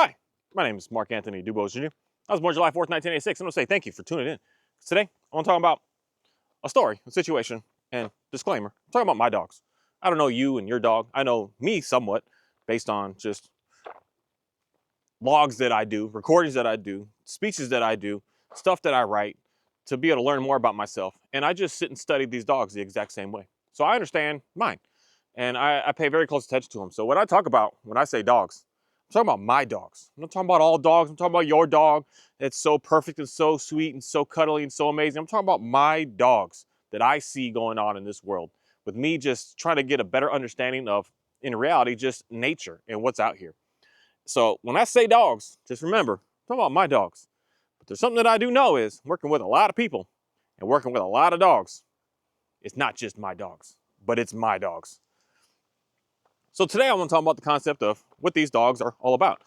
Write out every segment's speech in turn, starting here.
Hi, my name is Mark Anthony Dubose Jr. I was born July 4th, 1986. I'm going to say thank you for tuning in. Today, I want to talk about a story, a situation, and disclaimer. I'm talking about my dogs. I don't know you and your dog. I know me somewhat based on just logs that I do, recordings that I do, speeches that I do, stuff that I write to be able to learn more about myself. And I just sit and study these dogs the exact same way. So I understand mine and I pay very close attention to them. So when I say dogs, I'm talking about my dogs. I'm not talking about all dogs. I'm talking about your dog. It's so perfect and so sweet and so cuddly and so amazing. I'm talking about my dogs that I see going on in this world with me just trying to get a better understanding of, in reality, just nature and what's out here. So when I say dogs, just remember, I'm talking about my dogs. But there's something that I do know is working with a lot of people and working with a lot of dogs, it's not just my dogs, but it's my dogs. So today I want to talk about the concept of what these dogs are all about.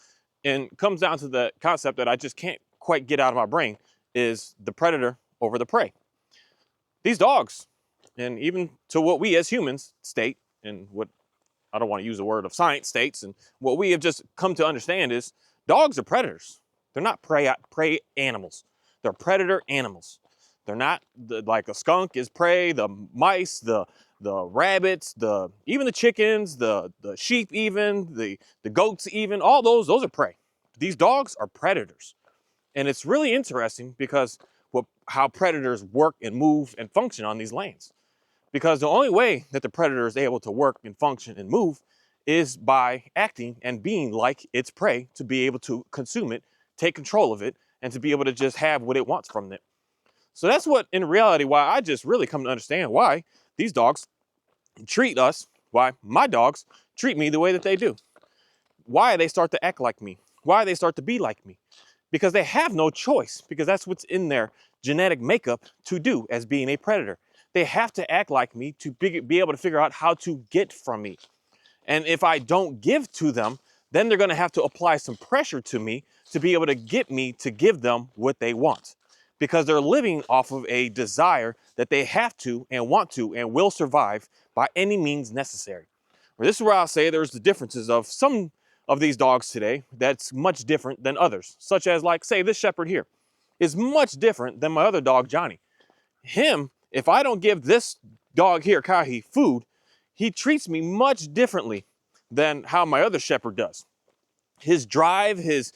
And it comes down to the concept that I just can't quite get out of my brain is the predator over the prey. These dogs, and even to what we as humans state, and what I don't want to use the word of science states, and what we have just come to understand is dogs are predators. They're not prey animals. They're predator animals. They're not like a skunk is prey, the mice, the rabbits, even the chickens, the sheep, even the goats, even all those are prey. These dogs are predators, and it's really interesting because how predators work and move and function on these lands. Because the only way that the predator is able to work and function and move is by acting and being like its prey to be able to consume it, take control of it, and to be able to just have what it wants from it. So that's what, in reality, why I just really come to understand why these dogs treat us, why my dogs treat me the way that they do. Why they start to act like me. Why they start to be like me. Because they have no choice, because that's what's in their genetic makeup to do as being a predator. They have to act like me to be able to figure out how to get from me. And if I don't give to them, then they're going to have to apply some pressure to me to be able to get me to give them what they want. Because they're living off of a desire that they have to and want to and will survive by any means necessary. Well, this is where I'll say there's the differences of some of these dogs today that's much different than others. Such as, like, say, this shepherd here is much different than my other dog, Johnny. Him, if I don't give this dog here, Kahi, food, he treats me much differently than how my other shepherd does. His drive, his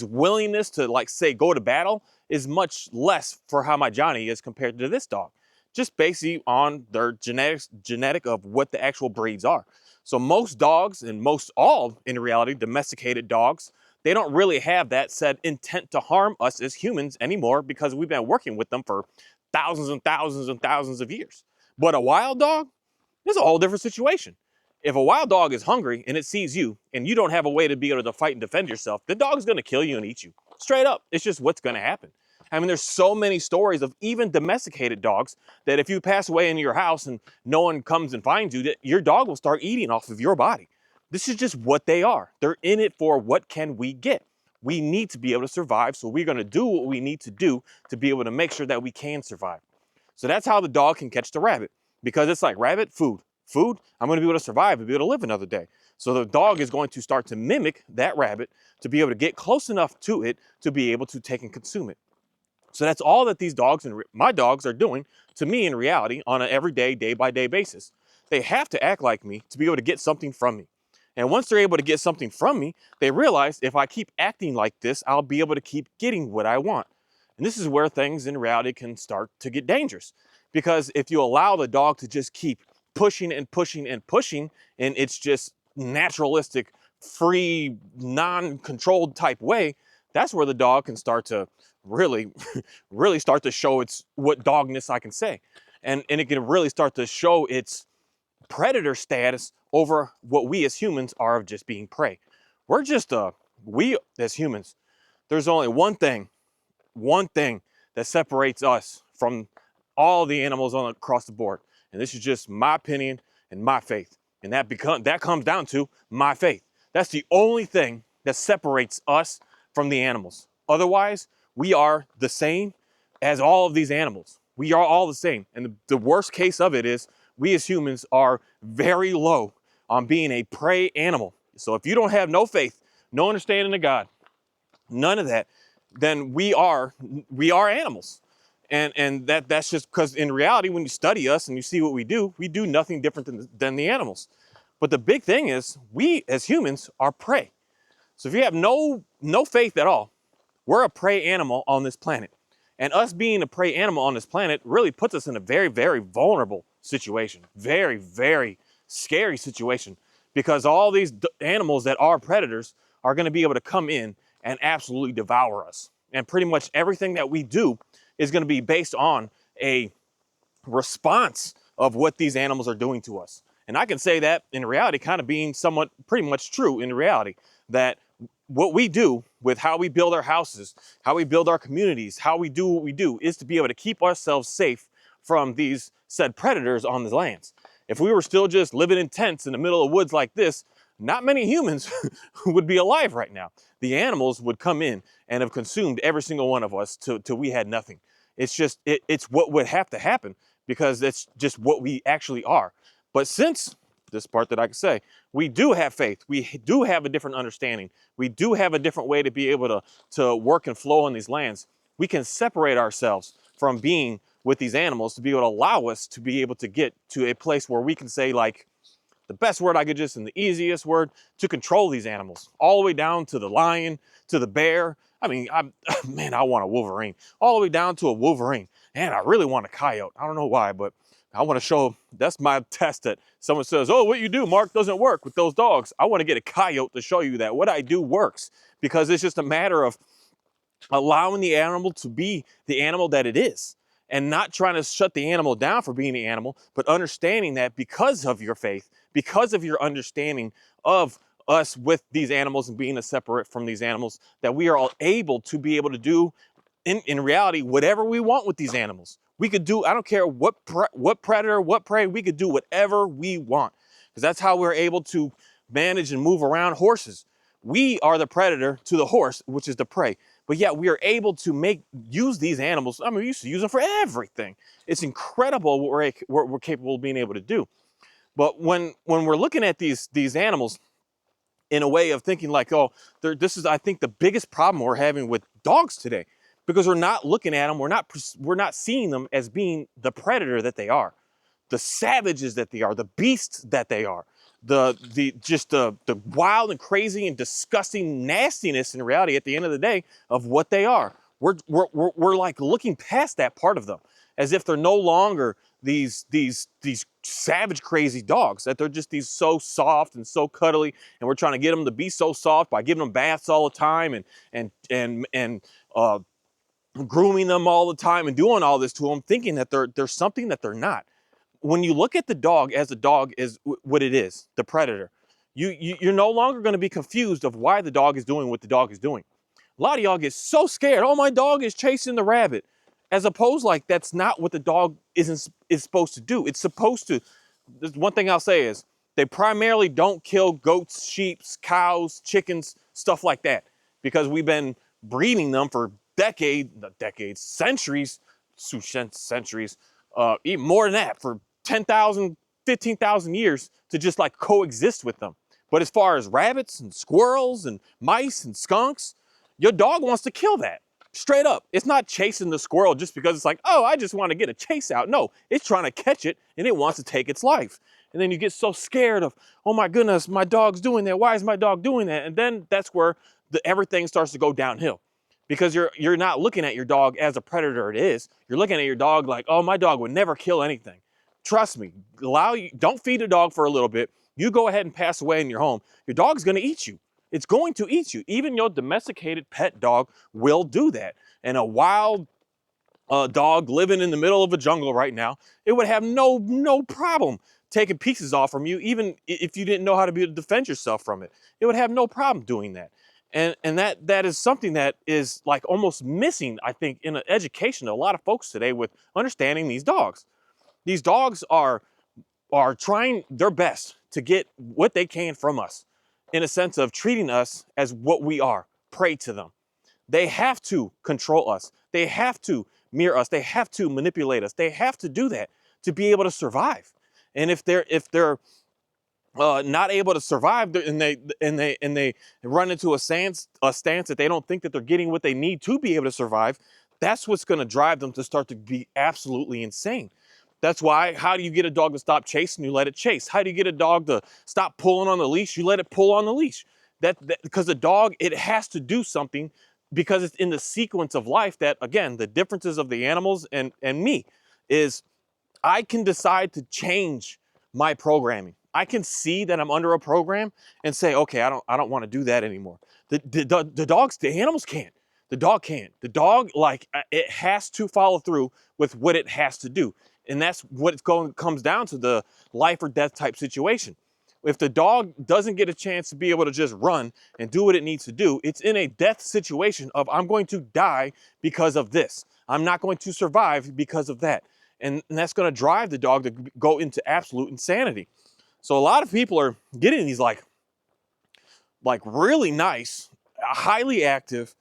willingness to, like, say, go to battle is much less for how my Johnny is compared to this dog. Just basically on their genetic of what the actual breeds are. So most dogs, and most all, in reality, domesticated dogs, they don't really have that said intent to harm us as humans anymore because we've been working with them for thousands and thousands and thousands of years. But a wild dog, it's a whole different situation. If a wild dog is hungry and it sees you and you don't have a way to be able to fight and defend yourself, the dog's going to kill you and eat you. Straight up. It's just what's going to happen. I mean, there's so many stories of even domesticated dogs that if you pass away in your house and no one comes and finds you, that your dog will start eating off of your body. This is just what they are. They're in it for what can we get. We need to be able to survive, so we're going to do what we need to do to be able to make sure that we can survive. So that's how the dog can catch the rabbit, because it's like, rabbit, food. Food, I'm going to be able to survive and be able to live another day. So the dog is going to start to mimic that rabbit to be able to get close enough to it to be able to take and consume it. So that's all that these dogs and my dogs are doing to me in reality on an everyday, day-by-day basis. They have to act like me to be able to get something from me. And once they're able to get something from me, they realize if I keep acting like this, I'll be able to keep getting what I want. And this is where things in reality can start to get dangerous. Because if you allow the dog to just keep pushing and pushing and pushing, and it's just naturalistic, free, non-controlled type way, that's where the dog can start to really, really start to show its what dogness I can say. And it can really start to show its predator status over what we as humans are of just being prey. We as humans, there's only one thing that separates us from all the animals across the board. And this is just my opinion and my faith. And that comes down to my faith. That's the only thing that separates us from the animals. Otherwise, we are the same as all of these animals. We are all the same. And the worst case of it is we as humans are very low on being a prey animal. So if you don't have no faith, no understanding of God, none of that, then we are animals. And that's just because in reality, when you study us and you see what we do nothing different than the animals. But the big thing is we as humans are prey. So if you have no faith at all, we're a prey animal on this planet. And us being a prey animal on this planet really puts us in a very, very vulnerable situation. Very, very scary situation. Because all these animals that are predators are going to be able to come in and absolutely devour us. And pretty much everything that we do is going to be based on a response of what these animals are doing to us. And I can say that in reality, kind of being somewhat pretty much true in reality, that what we do with how we build our houses, how we build our communities, how we do what we do is to be able to keep ourselves safe from these said predators on the lands. If we were still just living in tents in the middle of woods like this, not many humans would be alive right now. The animals would come in and have consumed every single one of us till we had nothing. It's just, it's what would have to happen because that's just what we actually are. But since this part that I can say, we do have faith. We do have a different understanding. We do have a different way to be able to work and flow on these lands. We can separate ourselves from being with these animals to be able to allow us to be able to get to a place where we can say, like, the best word I could just, and the easiest word, to control these animals, all the way down to the lion, to the bear. I mean, man, I want a Wolverine, all the way down to a Wolverine. And I really want a coyote. I don't know why, but I want to show, that's my test that someone says, oh, what you do, Mark, doesn't work with those dogs. I want to get a coyote to show you that what I do works, because it's just a matter of allowing the animal to be the animal that it is, and not trying to shut the animal down for being the animal, but understanding that because of your faith, because of your understanding of us with these animals and being separate from these animals, that we are all able to be able to do in reality whatever we want with these animals. We could do, I don't care what predator, what prey, we could do whatever we want, because that's how we're able to manage and move around horses. We are the predator to the horse, which is the prey. But yet we are able to use these animals. I mean, we used to use them for everything. It's incredible what we're capable of being able to do. But when we're looking at these animals in a way of thinking like, oh, this is, I think, the biggest problem we're having with dogs today, because we're not looking at them, we're not seeing them as being the predator that they are, the savages that they are, the beasts that they are, the wild and crazy and disgusting nastiness in reality at the end of the day of what they are. We're like looking past that part of them as if they're no longer these savage crazy dogs, that they're just these so soft and so cuddly, and we're trying to get them to be so soft by giving them baths all the time and grooming them all the time and doing all this to them, thinking that they're something that they're not. When you look at the dog as the dog is what it is, the predator, you're no longer going to be confused of why the dog is doing what the dog is doing. A lot of y'all get so scared. Oh, my dog is chasing the rabbit. As opposed, like, that's not what the dog is supposed to do. It's supposed to, one thing I'll say is, they primarily don't kill goats, sheep, cows, chickens, stuff like that, because we've been breeding them for centuries, even more than that, for 10,000, 15,000 years to just like coexist with them. But as far as rabbits and squirrels and mice and skunks, your dog wants to kill that. Straight up. It's not chasing the squirrel just because it's like, oh, I just want to get a chase out. No, it's trying to catch it and it wants to take its life. And then you get so scared of, oh my goodness, my dog's doing that. Why is my dog doing that? And then that's where everything starts to go downhill. Because you're not looking at your dog as a predator it is. You're looking at your dog like, oh, my dog would never kill anything. Trust me, don't feed a dog for a little bit. You go ahead and pass away in your home. Your dog's going to eat you. It's going to eat you. Even your domesticated pet dog will do that. And a wild dog living in the middle of a jungle right now, it would have no problem taking pieces off from you, even if you didn't know how to be able to defend yourself from it. It would have no problem doing that. And that is something that is like almost missing, I think, in an education of a lot of folks today with understanding these dogs. These dogs are trying their best to get what they can from us, in a sense of treating us as what we are, prey to them. They have to control us. They have to mirror us. They have to manipulate us. They have to do that to be able to survive. And if they're not able to survive, and they run into a stance that they don't think that they're getting what they need to be able to survive. That's what's going to drive them to start to be absolutely insane. That's why, how do you get a dog to stop chasing? You let it chase. How do you get a dog to stop pulling on the leash? You let it pull on the leash. Because the dog, it has to do something, because it's in the sequence of life that, again, the differences of the animals and me is, I can decide to change my programming. I can see that I'm under a program and say, okay, I don't want to do that anymore. The animals can't. The dog can't. The dog, like, it has to follow through with what it has to do. And that's what comes down to, the life or death type situation. If the dog doesn't get a chance to be able to just run and do what it needs to do, it's in a death situation of, I'm going to die because of this. I'm not going to survive because of that. And that's going to drive the dog to go into absolute insanity. So a lot of people are getting these like really nice, highly active,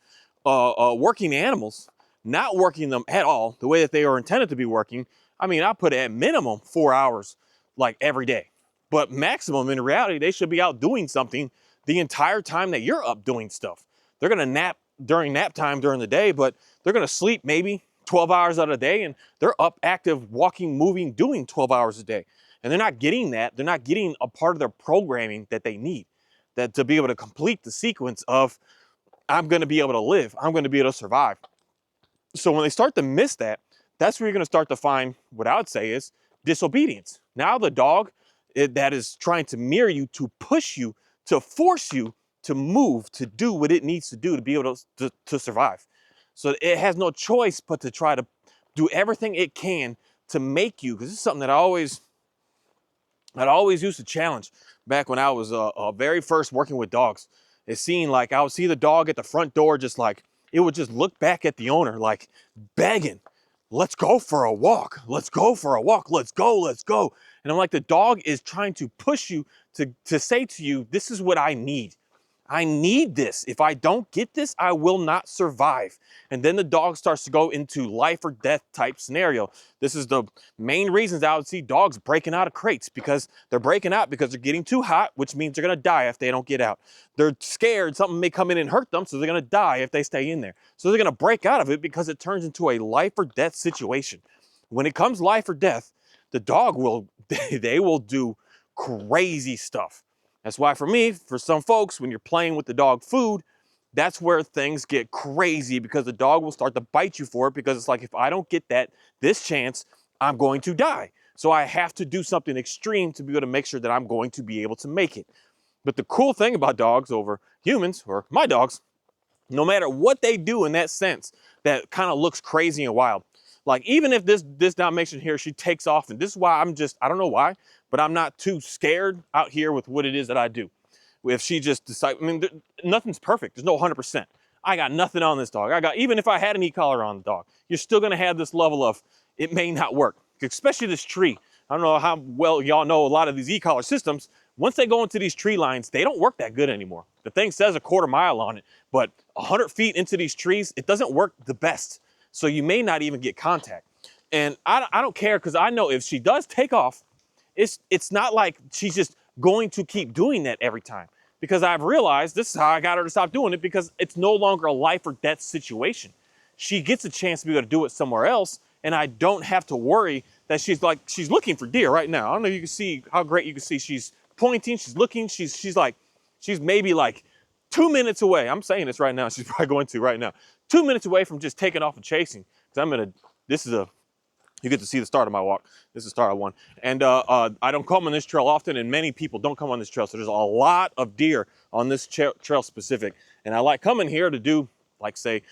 working animals, not working them at all the way that they are intended to be working. I mean, I put at minimum 4 hours like every day, but maximum in reality, they should be out doing something the entire time that you're up doing stuff. They're going to nap during nap time during the day, but they're going to sleep maybe 12 hours out of the day, and they're up active, walking, moving, doing 12 hours a day. And they're not getting that. They're not getting a part of their programming that they need, that to be able to complete the sequence of, I'm going to be able to live. I'm going to be able to survive. So when they start to miss that, that's where you're going to start to find what I would say is disobedience. Now the dog that is trying to mirror you, to push you, to force you to move, to do what it needs to do to be able to survive. So it has no choice but to try to do everything it can to make you, because this is something that I always used to challenge back when I was very first working with dogs. It seemed like I would see the dog at the front door, just like, it would just look back at the owner like begging, let's go for a walk. Let's go for a walk. Let's go. Let's go. And I'm like, the dog is trying to push you to say to you, this is what I need. I need this. If I don't get this, I will not survive. And then the dog starts to go into life or death type scenario. This is the main reasons I would see dogs breaking out of crates, because they're breaking out because they're getting too hot, which means they're going to die if they don't get out. They're scared something may come in and hurt them, so they're going to die if they stay in there. So they're going to break out of it because it turns into a life or death situation. When it comes life or death, the dog they will do crazy stuff. That's why for me, for some folks, when you're playing with the dog food, that's where things get crazy, because the dog will start to bite you for it, because it's like, if I don't get this chance, I'm going to die. So I have to do something extreme to be able to make sure that I'm going to be able to make it. But the cool thing about dogs over humans, or my dogs, no matter what they do in that sense, that kind of looks crazy and wild. Like, even if this Dalmatian here, she takes off, and this is why I don't know why, but I'm not too scared out here with what it is that I do. If she just decides, I mean, nothing's perfect. There's no 100%. I got nothing on this dog. Even if I had an e-collar on the dog, you're still going to have this level of, it may not work, especially this tree. I don't know how well y'all know a lot of these e-collar systems. Once they go into these tree lines, they don't work that good anymore. The thing says a quarter mile on it, but 100 feet into these trees, it doesn't work the best. So you may not even get contact. And I don't care, because I know if she does take off, it's not like she's just going to keep doing that every time. Because I've realized, this is how I got her to stop doing it, because it's no longer a life or death situation. She gets a chance to be able to do it somewhere else, and I don't have to worry that she's looking for deer right now. I don't know if you can see how great you can see. She's pointing, she's looking, she's maybe like 2 minutes away. I'm saying this right now. She's probably going to right now. 2 minutes away from just taking off and chasing. Because you get to see the start of my walk. This is the start of one. And I don't come on this trail often, and many people don't come on this trail. So there's a lot of deer on this trail specific. And I like coming here to do, like, say,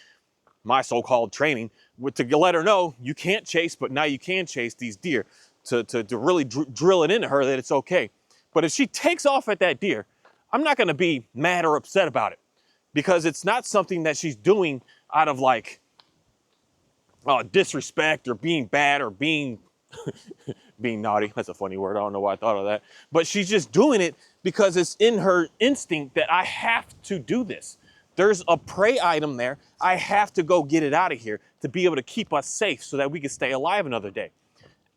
my so-called training, to let her know you can't chase, but now you can chase these deer, to really drill it into her that it's okay. But if she takes off at that deer, I'm not going to be mad or upset about it, because it's not something that she's doing out of like disrespect or being bad or being being naughty. That's a funny word. I don't know why I thought of that. But she's just doing it because it's in her instinct that I have to do this. There's a prey item there. I have to go get it out of here to be able to keep us safe so that we can stay alive another day.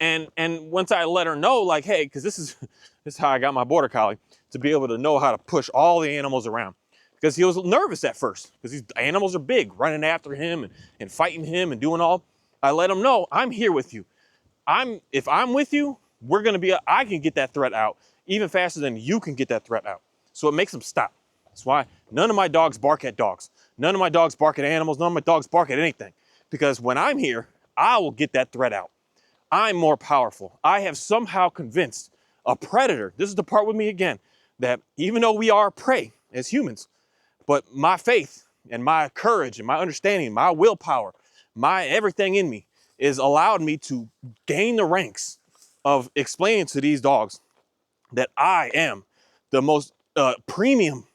And once I let her know, like, hey, because this is how I got my border collie, to be able to know how to push all the animals around. Because he was nervous at first, because these animals are big, running after him and fighting him and doing all. I let him know, I'm here with you. If I'm with you, I can get that threat out even faster than you can get that threat out. So it makes them stop. That's why none of my dogs bark at dogs. None of my dogs bark at animals. None of my dogs bark at anything. Because when I'm here, I will get that threat out. I'm more powerful. I have somehow convinced a predator, this is the part with me again, that even though we are prey as humans, but my faith and my courage and my understanding, my willpower, my everything in me is allowed me to gain the ranks of explaining to these dogs that I am the most premium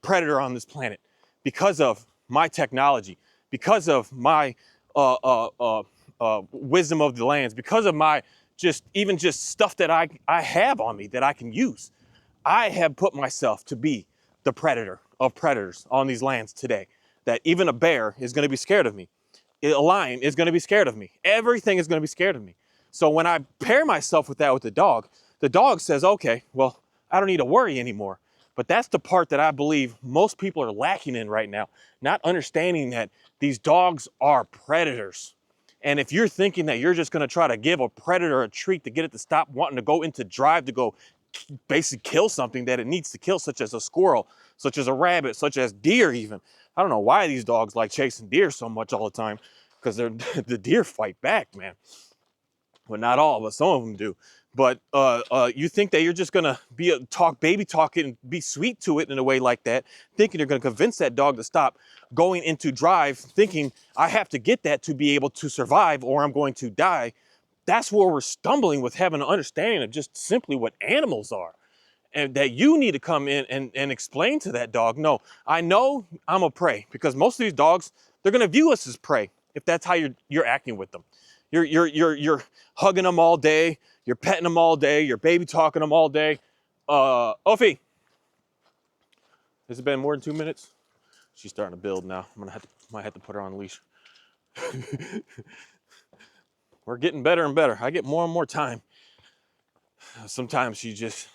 predator on this planet because of my technology, because of my wisdom of the lands, because of my just stuff that I have on me that I can use. I have put myself to be the predator of predators on these lands today. That even a bear is going to be scared of me. A lion is going to be scared of me. Everything is going to be scared of me. So when I pair myself with that with the dog says, okay, well, I don't need to worry anymore. But that's the part that I believe most people are lacking in right now, not understanding that these dogs are predators. And if you're thinking that you're just going to try to give a predator a treat to get it to stop wanting to go into drive to go basically kill something that it needs to kill, such as a squirrel, such as a rabbit, such as deer even. I don't know why these dogs like chasing deer so much all the time, because they're the deer fight back, man. Well, not all, but some of them do. But you think that you're just gonna baby talk it and be sweet to it in a way like that, thinking you're gonna convince that dog to stop going into drive, thinking I have to get that to be able to survive or I'm going to die. That's where we're stumbling with having an understanding of just simply what animals are. And that you need to come in and explain to that dog, no, I know I'm a prey, because most of these dogs, they're gonna view us as prey if that's how you're acting with them. You're hugging them all day, you're petting them all day, you're baby talking them all day. Ophi, has it been more than 2 minutes? She's starting to build now. Might have to put her on a leash. We're getting better and better. I get more and more time. Sometimes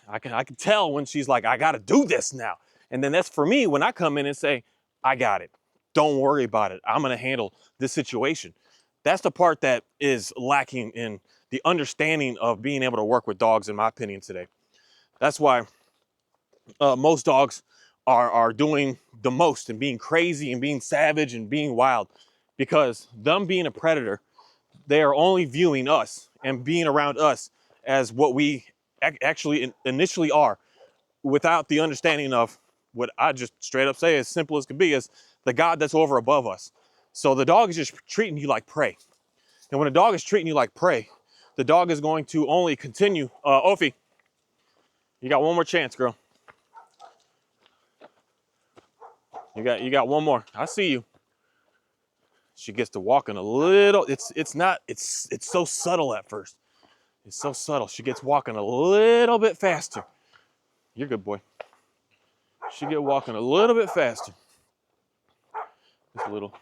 I can tell when she's like, I gotta do this now. And then that's for me when I come in and say, I got it. Don't worry about it. I'm gonna handle this situation. That's the part that is lacking in the understanding of being able to work with dogs, in my opinion, today. That's why most dogs are doing the most and being crazy and being savage and being wild, because them being a predator, they are only viewing us and being around us as what we actually initially are, without the understanding of what I just straight up say, as simple as can be, is the God that's over above us. So the dog is just treating you like prey. And when a dog is treating you like prey, the dog is going to only continue. Ophi, you got one more chance, girl. You got one more. I see you. She gets to walking a little. It's so subtle at first. It's so subtle. She gets walking a little bit faster. You're good, boy. She get walking a little bit faster. This little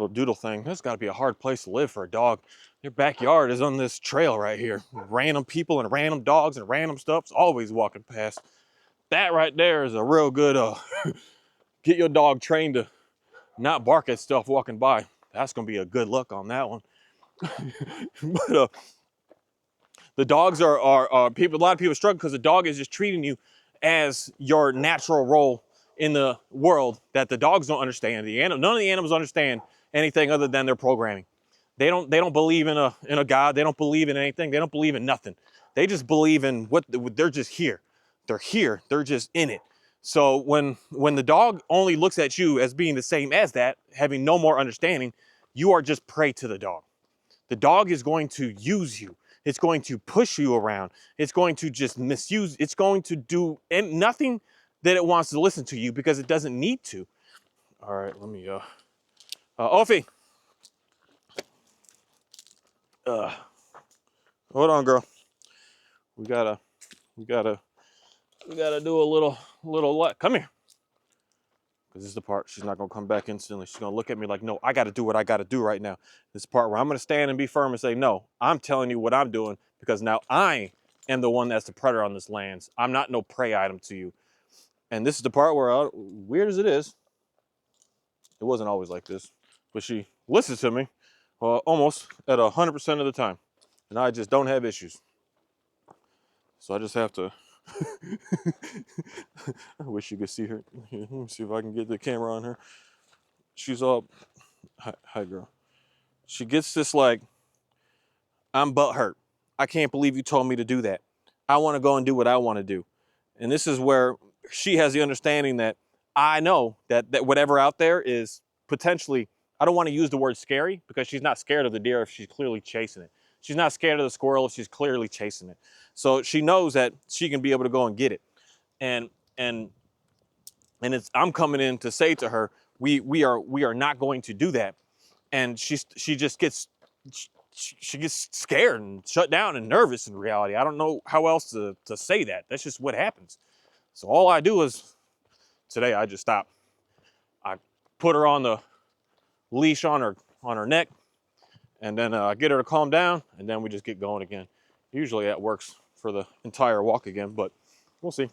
doodle thing. That's got to be a hard place to live for a dog. Your backyard is on this trail right here. Random people and random dogs and random stuff's always walking past. That right there is a real good get your dog trained to not bark at stuff walking by. That's gonna be a good look on that one. But the dogs are people. A lot of people struggle because the dog is just treating you as your natural role in the world that the dogs don't understand. None of the animals understand anything other than their programming. They don't believe in a God. They don't believe in anything. They don't believe in nothing. They just believe in they're just here. They're here. They're just in it. So when the dog only looks at you as being the same as that, having no more understanding, you are just prey to the dog. The dog is going to use you. It's going to push you around. It's going to just misuse. It's going to do nothing that it wants to listen to you because it doesn't need to. All right, let me, Ophi. Hold on, girl. We gotta do a little, come here. This is the part she's not gonna come back instantly. She's gonna look at me like, no, I gotta do what I gotta do right now. This part where I'm gonna stand and be firm and say, no, I'm telling you what I'm doing because now I am the one that's the predator on this land. I'm not no prey item to you. And this is the part where, weird as it is, it wasn't always like this, but she listens to me almost at 100% of the time. And I just don't have issues. So I just have to, I wish you could see her. Let me see if I can get the camera on her. She's all, hi girl. She gets this like, I'm butthurt. I can't believe you told me to do that. I want to go and do what I want to do. And this is where she has the understanding that I know that whatever out there is potentially, I don't want to use the word scary because she's not scared of the deer if she's clearly chasing it. She's not scared of the squirrel if she's clearly chasing it. So she knows that she can be able to go and get it. And it's, I'm coming in to say to her, we are not going to do that. And she just gets, she gets scared and shut down and nervous in reality. I don't know how else to say that. That's just what happens. So all I do is, today I just stop. I put her on the leash on her neck, and then I get her to calm down, and then we just get going again. Usually that works for the entire walk again, but we'll see.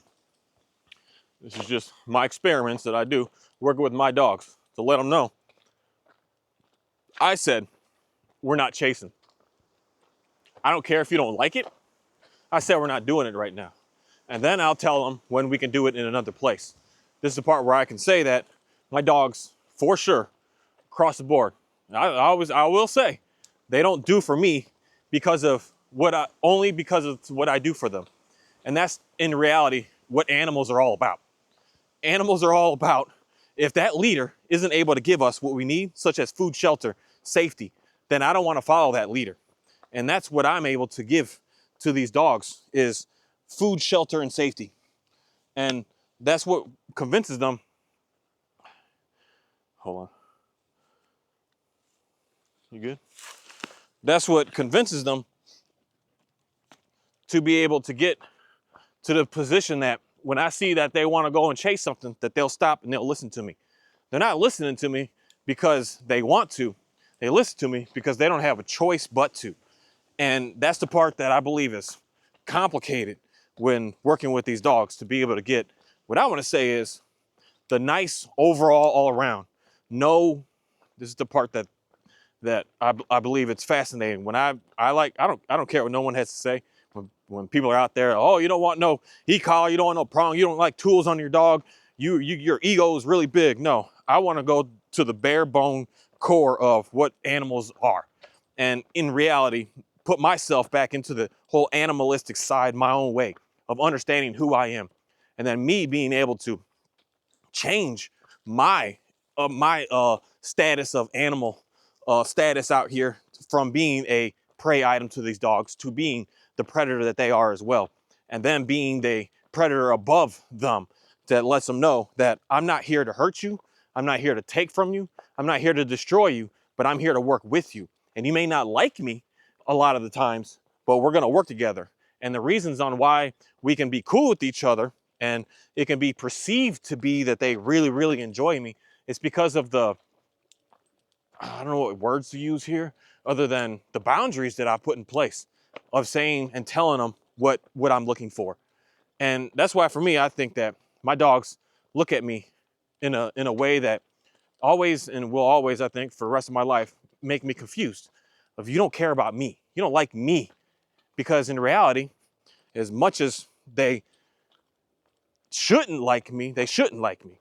This is just my experiments that I do working with my dogs to let them know. I said, we're not chasing. I don't care if you don't like it. I said we're not doing it right now. And then I'll tell them when we can do it in another place. This is the part where I can say that my dogs, for sure, across the board, I will say, they don't do for me because of only because of what I do for them. And that's in reality what animals are all about. Animals are all about, if that leader isn't able to give us what we need, such as food, shelter, safety, then I don't want to follow that leader. And that's what I'm able to give to these dogs is food, shelter, and safety. And that's what convinces them. Hold on. You good? That's what convinces them to be able to get to the position that when I see that they want to go and chase something, that they'll stop and they'll listen to me. They're not listening to me because they want to. They listen to me because they don't have a choice but to. And that's the part that I believe is complicated when working with these dogs, to be able to get, what I want to say is the nice overall all around. No, this is the part that I believe it's fascinating. When I don't care what no one has to say. When people are out there, oh, you don't want no e-collar, you don't want no prong, you don't like tools on your dog, your ego is really big. No, I want to go to the bare bone core of what animals are. And in reality, put myself back into the whole animalistic side my own way of understanding who I am. And then me being able to change my status of animal status out here from being a prey item to these dogs to being the predator that they are as well. And then being the predator above them that lets them know that I'm not here to hurt you. I'm not here to take from you. I'm not here to destroy you, but I'm here to work with you. And you may not like me a lot of the times, but we're going to work together. And the reasons on why we can be cool with each other and it can be perceived to be that they really, really enjoy me, it's because of the, I don't know what words to use here, other than the boundaries that I put in place of saying and telling them what I'm looking for. And that's why for me, I think that my dogs look at me in a way that always and will always, I think, for the rest of my life, make me confused. If you don't care about me, you don't like me. Because in reality, as much as they shouldn't like me, they shouldn't like me.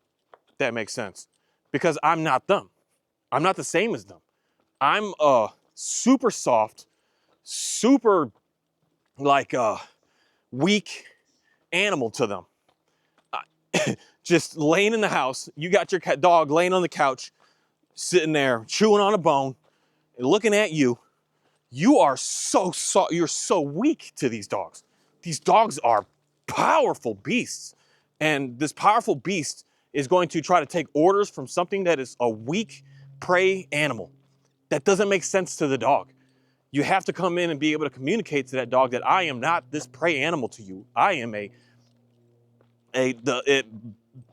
If that makes sense. Because I'm not them. I'm not the same as them. I'm a super soft, super like weak animal to them. Just laying in the house, you got your dog laying on the couch, sitting there chewing on a bone, and looking at you. You are so soft. You're so weak to these dogs. These dogs are powerful beasts, and this powerful beast is going to try to take orders from something that is a weak prey animal. That doesn't make sense to the dog. You have to come in and be able to communicate to that dog that I am not this prey animal to you. I am the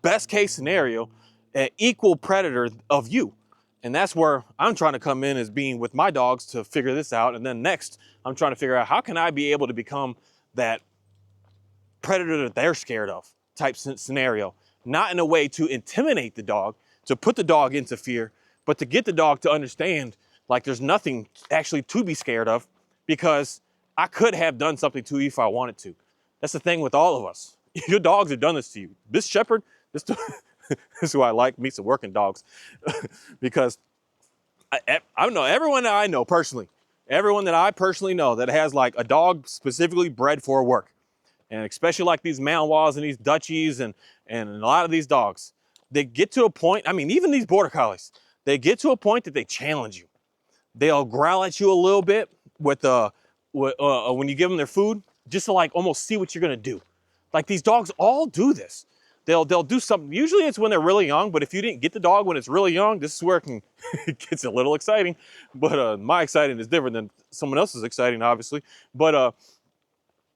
best case scenario an equal predator of you. And that's where I'm trying to come in, as being with my dogs to figure this out. And then next, I'm trying to figure out, how can I be able to become that predator that they're scared of type scenario. Not in a way to intimidate the dog, to put the dog into fear, but to get the dog to understand, like, there's nothing actually to be scared of, because I could have done something to you if I wanted to. That's the thing with all of us. Your dogs have done this to you. This shepherd, this is who I like, meet some working dogs. Because I don't know, everyone that I know personally, everyone that I personally know that has like a dog specifically bred for work, and especially like these Malinois and these Dutchies and a lot of these dogs, they get to a point, I mean, even these Border Collies, they get to a point that they challenge you. They'll growl at you a little bit when you give them their food, just to like almost see what you're gonna do. Like, these dogs all do this. They'll do something. Usually it's when they're really young, but if you didn't get the dog when it's really young, this is where it gets a little exciting. But my exciting is different than someone else's exciting, obviously. But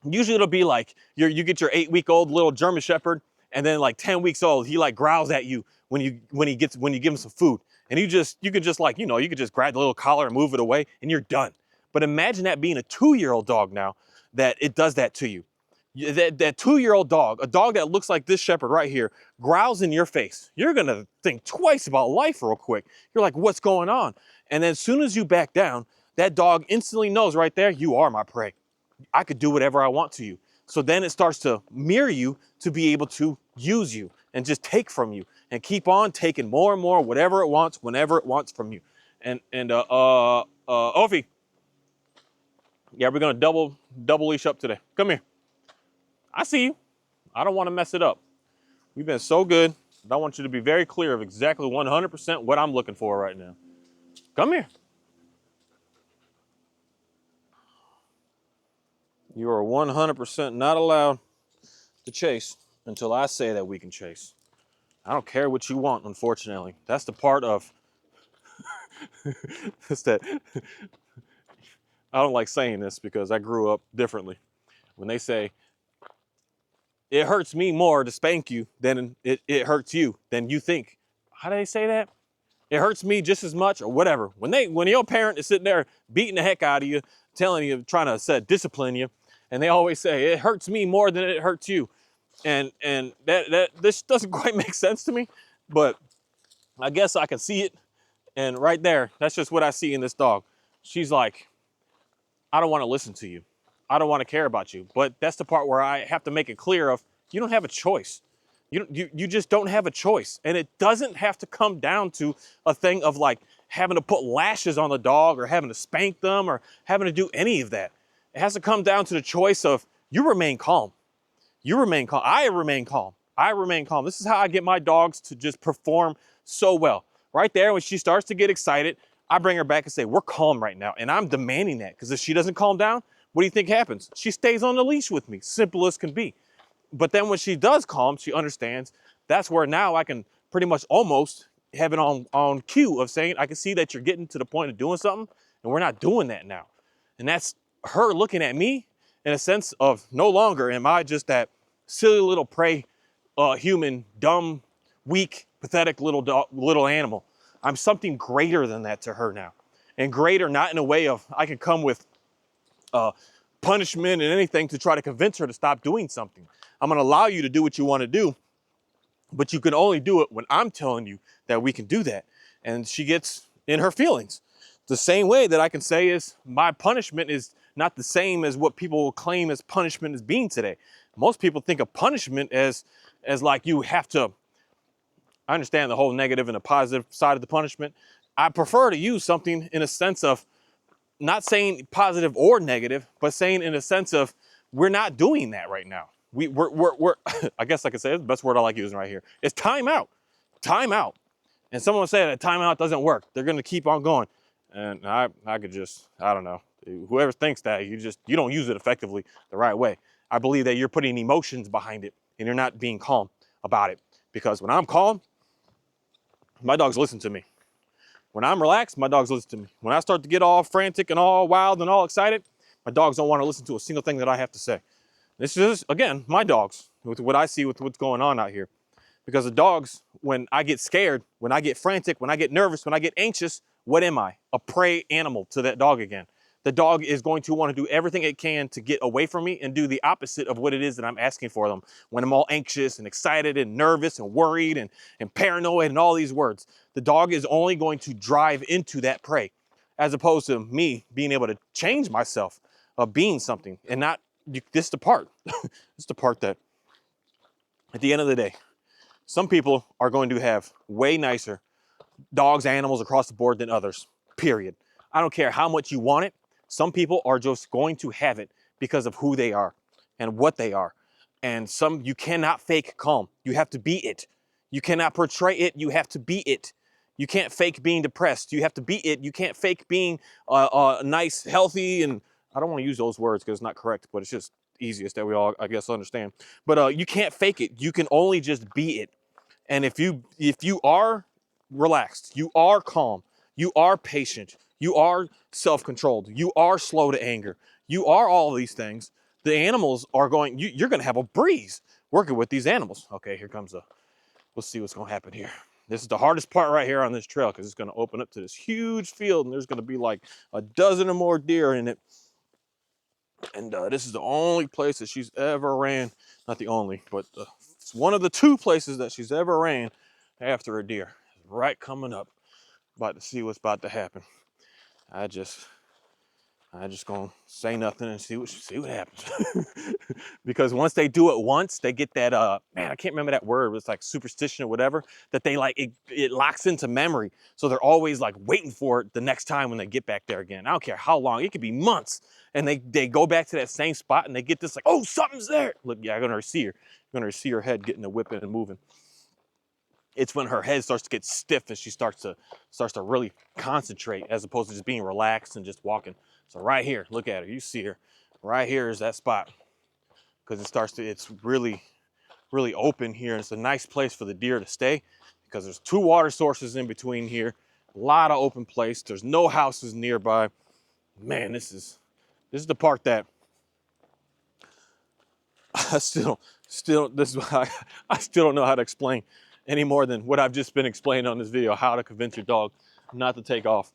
usually it'll be like you get your 8-week-old little German Shepherd, and then like 10 weeks old, he like growls at you when you give him some food. And you could just like, you could just grab the little collar and move it away, and you're done. But imagine that being a 2-year-old dog now, that it does that to you. That 2-year-old dog, a dog that looks like this shepherd right here, growls in your face. You're gonna think twice about life real quick. You're like, what's going on? And then as soon as you back down, that dog instantly knows right there, you are my prey. I could do whatever I want to you. So then it starts to mirror you to be able to use you and just take from you and keep on taking more and more, whatever it wants, whenever it wants from you. And Ophi, yeah, we're gonna double leash up today. Come here. I see you. I don't want to mess it up. You've been so good. I want you to be very clear of exactly 100% what I'm looking for right now. Come here. You are 100% not allowed to chase until I say that we can chase. I don't care what you want, unfortunately. That's the part of, it's that, I don't like saying this because I grew up differently. When they say, it hurts me more to spank you than it hurts you, than you think. How do they say that? It hurts me just as much, or whatever. When your parent is sitting there beating the heck out of you, telling you, trying to discipline you, and they always say, it hurts me more than it hurts you. And that this doesn't quite make sense to me, but I guess I can see it. And right there, that's just what I see in this dog. She's like, I don't want to listen to you. I don't want to care about you. But that's the part where I have to make it clear of, you don't have a choice. You just don't have a choice. And it doesn't have to come down to a thing of like having to put lashes on the dog or having to spank them or having to do any of that. It has to come down to the choice of, you remain calm. You remain calm. I remain calm. I remain calm. This is how I get my dogs to just perform so well. Right there, when she starts to get excited, I bring her back and say, we're calm right now. And I'm demanding that, because if she doesn't calm down, what do you think happens? She stays on the leash with me, simple as can be. But then when she does calm, she understands. That's where now I can pretty much almost have it on cue of saying, I can see that you're getting to the point of doing something, and we're not doing that now. And that's her looking at me in a sense of, no longer am I just that silly little prey, human, dumb, weak, pathetic little animal. I'm something greater than that to her now. And greater not in a way of, I can come with punishment and anything to try to convince her to stop doing something. I'm gonna allow you to do what you wanna do, but you can only do it when I'm telling you that we can do that. And she gets in her feelings. The same way that I can say is, my punishment is not the same as what people will claim as punishment as being today. Most people think of punishment as like you have to, I understand the whole negative and the positive side of the punishment. I prefer to use something in a sense of not saying positive or negative, but saying in a sense of, we're not doing that right now. We're I guess I could say it's the best word I like using right here. It's time out. Time out. And someone will say that timeout doesn't work. They're going to keep on going. And I could just, I don't know. Whoever thinks that, you don't use it effectively the right way. I believe that you're putting emotions behind it and you're not being calm about it. Because when I'm calm, my dogs listen to me. When I'm relaxed, my dogs listen to me. When I start to get all frantic and all wild and all excited, my dogs don't want to listen to a single thing that I have to say. This is, again, my dogs, with what I see with what's going on out here. Because the dogs, when I get scared, when I get frantic, when I get nervous, when I get anxious, what am I? A prey animal to that dog again. The dog is going to want to do everything it can to get away from me and do the opposite of what it is that I'm asking for them. When I'm all anxious and excited and nervous and worried and paranoid and all these words, the dog is only going to drive into that prey, as opposed to me being able to change myself of being something and not, this is the part, this is the part that at the end of the day, some people are going to have way nicer dogs, animals across the board than others, period. I don't care how much you want it. Some people are just going to have it because of who they are and what they are. And you cannot fake calm. You have to be it. You cannot portray it. You have to be it. You can't fake being depressed. You have to be it. You can't fake being nice, healthy, and I don't want to use those words because it's not correct, but it's just easiest that we all, I guess, understand. But you can't fake it. You can only just be it. And if you are relaxed, you are calm, you are patient, you are self-controlled, you are slow to anger, you are all of these things, the animals are going, you're going to have a breeze working with these animals. Okay, here comes we'll see what's going to happen here. This is the hardest part right here on this trail because it's going to open up to this huge field and there's going to be like a dozen or more deer in it. And this is the only place that she's ever ran, not the only, but it's one of the 2 places that she's ever ran after a deer. Right coming up, about to see what's about to happen. I just gonna say nothing and see what happens. Because once they do it once, they get that man, I can't remember that word, it's like superstition or whatever, that they like it locks into memory. So they're always like waiting for it the next time when they get back there again. I don't care how long, it could be months. And they go back to that same spot and they get this like, oh, something's there. Look, yeah, I'm gonna see her. You're gonna see her head getting to whipping and moving. It's when her head starts to get stiff and she starts to really concentrate as opposed to just being relaxed and just walking. So right here, look at her, you see her. Right here is that spot because it's really, really open here. And it's a nice place for the deer to stay because there's 2 water sources in between here, a lot of open place. There's no houses nearby. Man, this is the part that I still, this is why I still don't know how to explain any more than what I've just been explaining on this video, how to convince your dog not to take off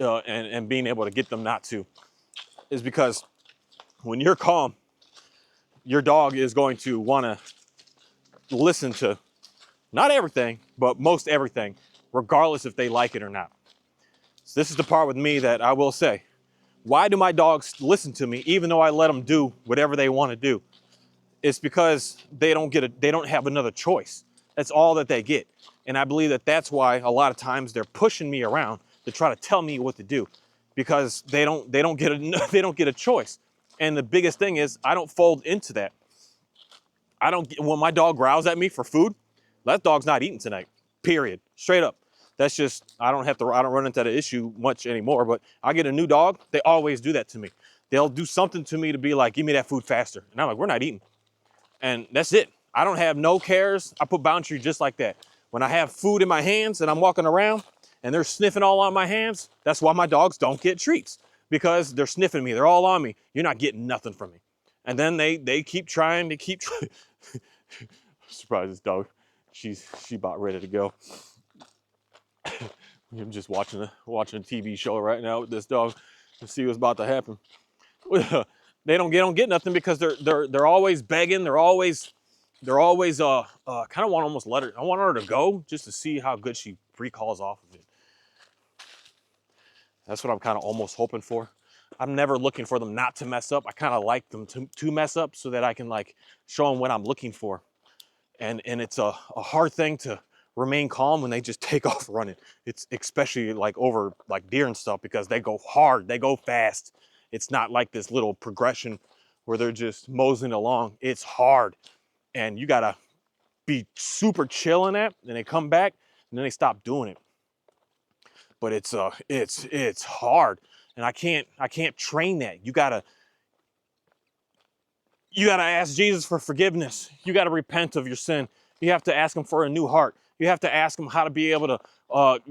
and being able to get them not to, is because when you're calm, your dog is going to want to listen to not everything, but most everything, regardless if they like it or not. So this is the part with me that I will say, why do my dogs listen to me even though I let them do whatever they want to do? It's because they don't have another choice. That's all that they get. And I believe that that's why a lot of times they're pushing me around to try to tell me what to do, because they don't get a choice. And the biggest thing is I don't fold into that. When my dog growls at me for food, that dog's not eating tonight, period, straight up. That's just, I don't run into that issue much anymore, but I get a new dog, they always do that to me. They'll do something to me to be like, give me that food faster. And I'm like, we're not eating. And that's it. I don't have no cares. I put boundaries just like that. When I have food in my hands and I'm walking around and they're sniffing all on my hands, that's why my dogs don't get treats, because they're sniffing me. They're all on me. You're not getting nothing from me. And then they keep trying. Surprise this dog. She about ready to go. I'm just watching a TV show right now with this dog to see what's about to happen. They don't get nothing because they're always begging. They're always kind of want to almost I want her to go just to see how good she recalls off of it. That's what I'm kind of almost hoping for. I'm never looking for them not to mess up. I kind of like them to mess up so that I can like show them what I'm looking for. And it's a hard thing to remain calm when they just take off running. It's especially like over like deer and stuff, because they go hard, they go fast. It's not like this little progression where they're just moseying along. It's hard. And you gotta be super chill in that, and they come back and then they stop doing it. But it's hard. And I can't train that. You gotta ask Jesus for forgiveness. You gotta repent of your sin. You have to ask him for a new heart. You have to ask them how to be able to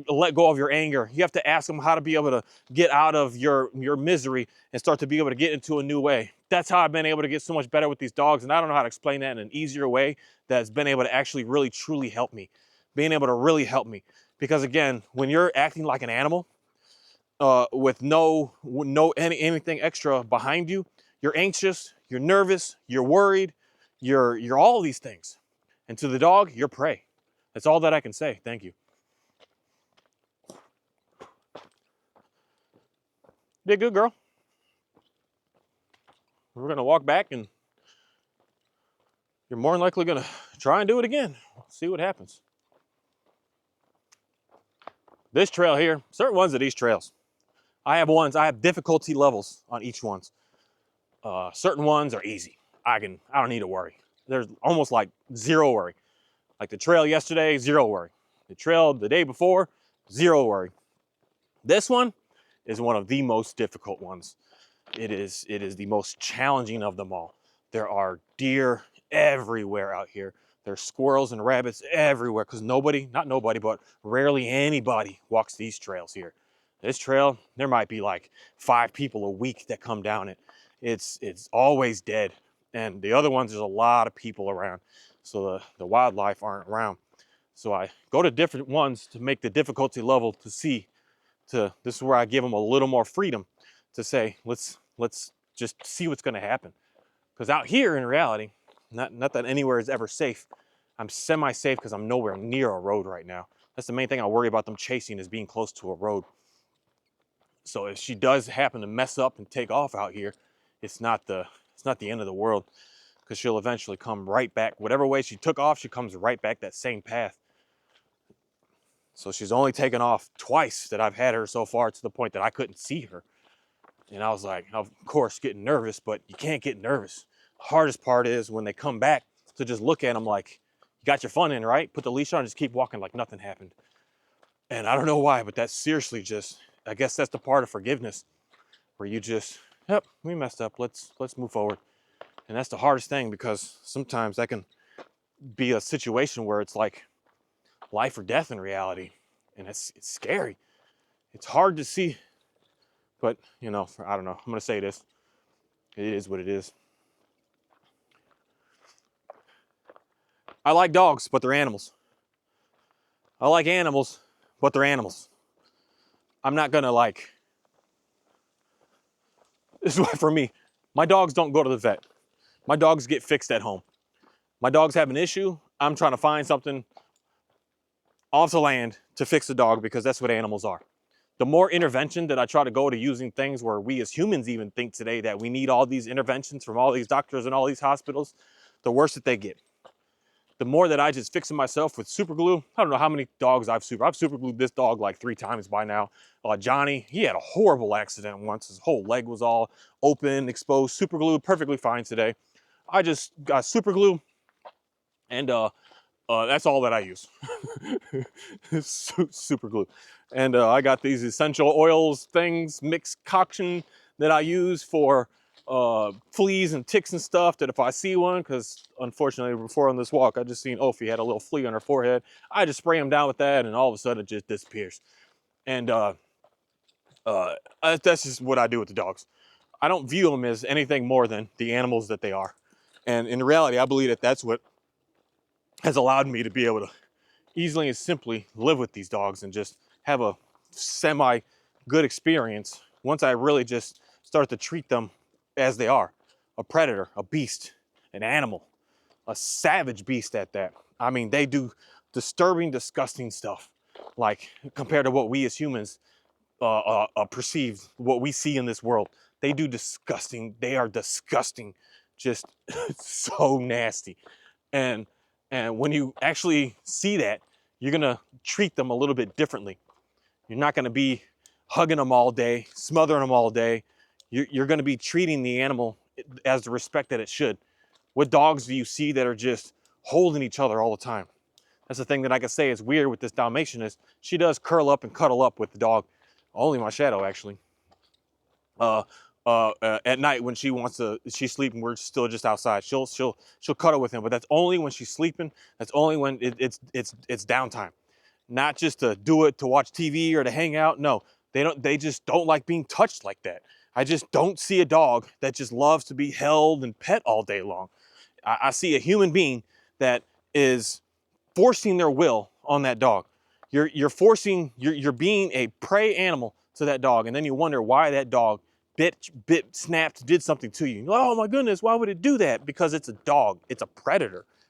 let go of your anger. You have to ask them how to be able to get out of your misery and start to be able to get into a new way. That's how I've been able to get so much better with these dogs. And I don't know how to explain that in an easier way that's been able to actually really, truly help me. Being able to really help me. Because again, when you're acting like an animal, with anything extra behind you, you're anxious, you're nervous, you're worried, you're all these things. And to the dog, you're prey. That's all that I can say. Thank you. Did good, girl. We're gonna walk back, and you're more than likely gonna try and do it again. See what happens. This trail here, certain ones of these trails, I have difficulty levels on each ones. Certain ones are easy. I don't need to worry. There's almost like zero worry. Like the trail yesterday, zero worry. The trail the day before, zero worry. This one is one of the most difficult ones. It is the most challenging of them all. There are deer everywhere out here. There's squirrels and rabbits everywhere because not nobody, but rarely anybody walks these trails here. This trail, there might be like 5 people a week that come down it. It's always dead. And the other ones, there's a lot of people around. So the wildlife aren't around. So I go to different ones to make the difficulty level this is where I give them a little more freedom to say, let's just see what's going to happen. Because out here in reality, not that anywhere is ever safe. I'm semi-safe because I'm nowhere near a road right now. That's the main thing I worry about them chasing, is being close to a road. So if she does happen to mess up and take off out here, it's not the end of the world, because she'll eventually come right back. Whatever way she took off, she comes right back that same path. So she's only taken off twice that I've had her so far, to the point that I couldn't see her. And I was like, of course, getting nervous, but you can't get nervous. The hardest part is when they come back, to just look at them like, you got your fun in, right? Put the leash on and just keep walking like nothing happened. And I don't know why, but that's seriously just, I guess that's the part of forgiveness, where you just, yep, we messed up. Let's move forward. And that's the hardest thing, because sometimes that can be a situation where it's like life or death in reality. And it's scary. It's hard to see. But, I don't know. I'm going to say this. It is what it is. I like dogs, but they're animals. I like animals, but they're animals. I'm not going to this is why for me, my dogs don't go to the vet. My dogs get fixed at home. My dogs have an issue, I'm trying to find something off the land to fix the dog, because that's what animals are. The more intervention that I try to go to using things where we as humans even think today that we need all these interventions from all these doctors and all these hospitals, the worse that they get. The more that I just fix it myself with super glue. I don't know how many dogs I've super glued this dog like 3 times by now. Johnny, he had a horrible accident once. His whole leg was all open, exposed, super glued, perfectly fine today. I just got super glue, and that's all that I use. Super glue. And I got these essential oils things, mixed concoction that I use for fleas and ticks and stuff, that if I see one, because unfortunately before on this walk, I just seen Ophi had a little flea on her forehead. I just spray them down with that, and all of a sudden it just disappears. And that's just what I do with the dogs. I don't view them as anything more than the animals that they are. And in reality, I believe that that's what has allowed me to be able to easily and simply live with these dogs and just have a semi good experience once I really just start to treat them as they are: a predator, a beast, an animal, a savage beast at that. I mean, they do disturbing, disgusting stuff, like compared to what we as humans perceive, what we see in this world. They are disgusting, just so nasty. And when you actually see that, you're gonna treat them a little bit differently. You're not gonna be hugging them all day, smothering them all day. You're gonna be treating the animal as the respect that it should. What dogs do you see that are just holding each other all the time? That's the thing that I can say is weird with this Dalmatian, is she does curl up and cuddle up with the dog. Only my shadow, actually. at night when she's sleeping, we're still just outside. She'll cuddle with him, but that's only when she's sleeping. That's only when it's downtime, not just to do it to watch TV or to hang out. No, they just don't like being touched like that. I just don't see a dog that just loves to be held and pet all day long. I see a human being that is forcing their will on that dog. You're being a prey animal to that dog, and then you wonder why that dog snapped, did something to you. Oh my goodness, why would it do that? Because it's a dog. It's a predator.